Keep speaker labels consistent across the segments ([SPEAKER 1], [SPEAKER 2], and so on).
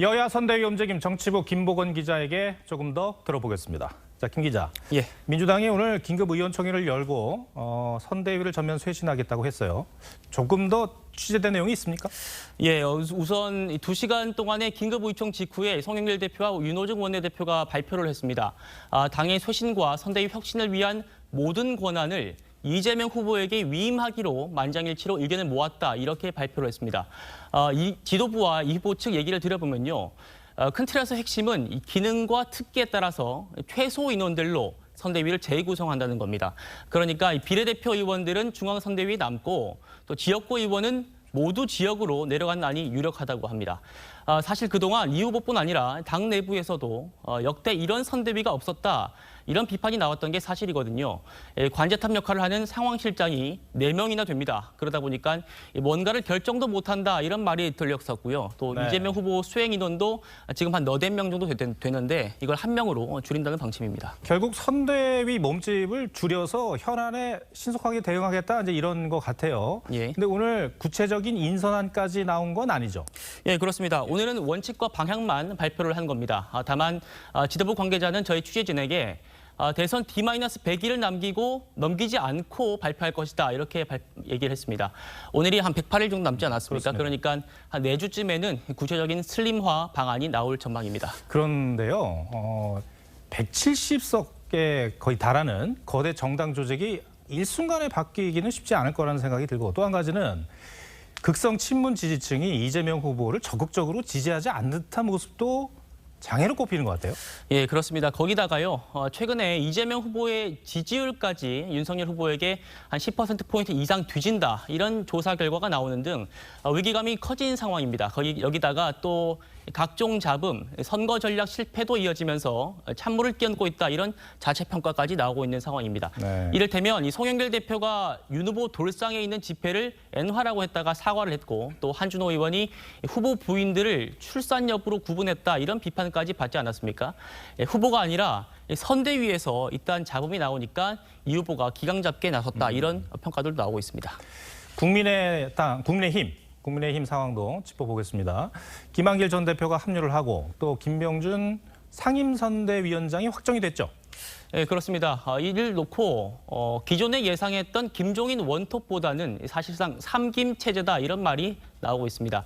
[SPEAKER 1] 여야 선대위 움직임 정치부 김보건 기자에게 조금 더 들어보겠습니다. 자, 김 기자.
[SPEAKER 2] 예.
[SPEAKER 1] 민주당이 오늘 긴급 의원총회를 열고 선대위를 전면 쇄신하겠다고 했어요. 조금 더 취재된 내용이 있습니까?
[SPEAKER 2] 예, 우선 2시간 동안의 긴급 의총 직후에 송영길 대표와 윤호중 원내대표가 발표를 했습니다. 당의 쇄신과 선대위 혁신을 위한 모든 권한을 이재명 후보에게 위임하기로 만장일치로 의견을 모았다, 이렇게 발표를 했습니다. 이 지도부와 이 후보 측 얘기를 들어보면요. 큰 틀에서 핵심은 이 기능과 특기에 따라서 최소 인원들로 선대위를 재구성한다는 겁니다. 그러니까 이 비례대표 의원들은 중앙선대위에 남고 또 지역구 의원은 모두 지역으로 내려가는 안이 유력하다고 합니다. 사실 그동안 이 후보뿐 아니라 당 내부에서도 역대 이런 선대위가 없었다, 이런 비판이 나왔던 게 사실이거든요. 관제탑 역할을 하는 상황실장이 4명이나 됩니다. 그러다 보니까 뭔가를 결정도 못한다, 이런 말이 들렸었고요. 또
[SPEAKER 1] 네.
[SPEAKER 2] 이재명 후보 수행 인원도 지금 한 4명 정도 되는데 이걸 1명으로 줄인다는 방침입니다.
[SPEAKER 1] 결국 선대위 몸집을 줄여서 현안에 신속하게 대응하겠다, 이제 이런 것 같아요.
[SPEAKER 2] 예.
[SPEAKER 1] 근데 오늘 구체적인 인선안까지 나온 건 아니죠?
[SPEAKER 2] 예, 그렇습니다. 오늘은 원칙과 방향만 발표를 한 겁니다. 다만 지도부 관계자는 저희 취재진에게 대선 D-100일을 넘기지 않고 발표할 것이다, 이렇게 얘기를 했습니다. 오늘이 한 108일 정도 남지 않았습니까?
[SPEAKER 1] 그렇습니다.
[SPEAKER 2] 그러니까 한 4주쯤에는 구체적인 슬림화 방안이 나올 전망입니다.
[SPEAKER 1] 그런데요, 170석에 거의 달하는 거대 정당 조직이 일순간에 바뀌기는 쉽지 않을 거라는 생각이 들고, 또 한 가지는 극성 친문 지지층이 이재명 후보를 적극적으로 지지하지 않는 듯한 모습도 장애로 꼽히는 것 같아요.
[SPEAKER 2] 예, 그렇습니다. 거기다가요, 최근에 이재명 후보의 지지율까지 윤석열 후보에게 한 10%포인트 이상 뒤진다, 이런 조사 결과가 나오는 등 위기감이 커진 상황입니다. 여기다가 또 각종 잡음, 선거 전략 실패도 이어지면서 찬물을 끼얹고 있다, 이런 자체 평가까지 나오고 있는 상황입니다.
[SPEAKER 1] 네.
[SPEAKER 2] 이를테면 이 송영길 대표가 윤 후보 돌상에 있는 집회를 N화라고 했다가 사과를 했고, 또 한준호 의원이 후보 부인들을 출산 여부로 구분했다, 이런 비판까지 받지 않았습니까? 후보가 아니라 선대위에서 일단 잡음이 나오니까 이 후보가 기강 잡기에 나섰다, 이런 평가들도 나오고 있습니다.
[SPEAKER 1] 국민의힘 상황도 짚어보겠습니다. 김한길 전 대표가 합류를 하고 또 김병준 상임선대위원장이 확정이 됐죠.
[SPEAKER 2] 네, 그렇습니다. 이를 놓고 기존에 예상했던 김종인 원톱보다는 사실상 삼김 체제다, 이런 말이 나오고 있습니다.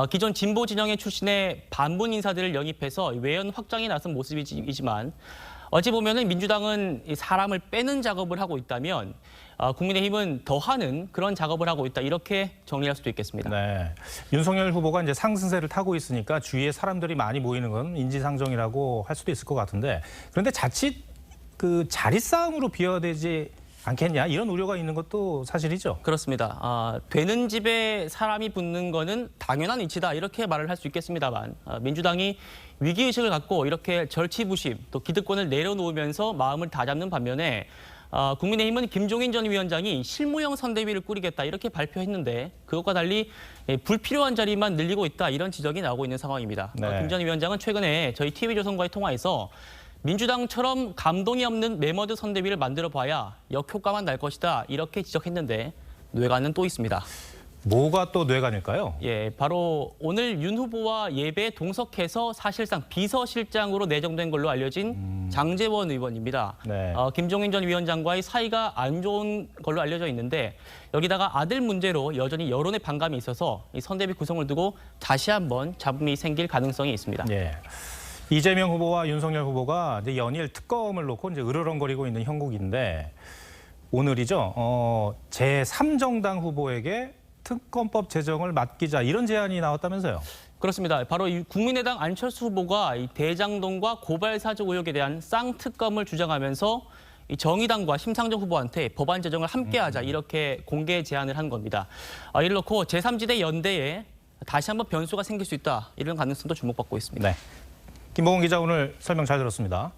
[SPEAKER 2] 기존 진보 진영의 출신의 반문 인사들을 영입해서 외연 확장에 나선 모습이지만 어찌 보면은 민주당은 사람을 빼는 작업을 하고 있다면 국민의힘은 더하는 그런 작업을 하고 있다, 이렇게 정리할 수도 있겠습니다.
[SPEAKER 1] 네, 윤석열 후보가 이제 상승세를 타고 있으니까 주위에 사람들이 많이 모이는 건 인지상정이라고 할 수도 있을 것 같은데, 그런데 자칫 그 자리 싸움으로 비화되지 않겠냐, 이런 우려가 있는 것도 사실이죠.
[SPEAKER 2] 그렇습니다. 되는 집에 사람이 붙는 거는 당연한 이치다, 이렇게 말을 할 수 있겠습니다만 민주당이 위기의식을 갖고 이렇게 절치부심, 또 기득권을 내려놓으면서 마음을 다잡는 반면에 국민의힘은 김종인 전 위원장이 실무형 선대위를 꾸리겠다, 이렇게 발표했는데 그것과 달리 불필요한 자리만 늘리고 있다, 이런 지적이 나오고 있는 상황입니다.
[SPEAKER 1] 네.
[SPEAKER 2] 김 전 위원장은 최근에 저희 TV조선과의 통화에서 민주당처럼 감동이 없는 매머드 선대위를 만들어봐야 역효과만 날 것이다, 이렇게 지적했는데 뇌관은 또 있습니다.
[SPEAKER 1] 뭐가 또 뇌관일까요?
[SPEAKER 2] 예, 바로 오늘 윤 후보와 예배에 동석해서 사실상 비서실장으로 내정된 걸로 알려진 장제원 의원입니다.
[SPEAKER 1] 네.
[SPEAKER 2] 김종인 전 위원장과의 사이가 안 좋은 걸로 알려져 있는데 여기다가 아들 문제로 여전히 여론의 반감이 있어서 이 선대위 구성을 두고 다시 한번 잡음이 생길 가능성이 있습니다.
[SPEAKER 1] 예. 이재명 후보와 윤석열 후보가 이제 연일 특검을 놓고 이제 으르렁거리고 있는 형국인데, 오늘이죠. 제3정당 후보에게 특검법 제정을 맡기자, 이런 제안이 나왔다면서요?
[SPEAKER 2] 그렇습니다. 바로 이 국민의당 안철수 후보가 이 대장동과 고발 사주 의혹에 대한 쌍특검을 주장하면서 이 정의당과 심상정 후보한테 법안 제정을 함께하자, 이렇게 공개 제안을 한 겁니다. 이를 놓고 제3지대 연대에 다시 한번 변수가 생길 수 있다, 이런 가능성도 주목받고 있습니다.
[SPEAKER 1] 네. 김보건 기자, 오늘 설명 잘 들었습니다.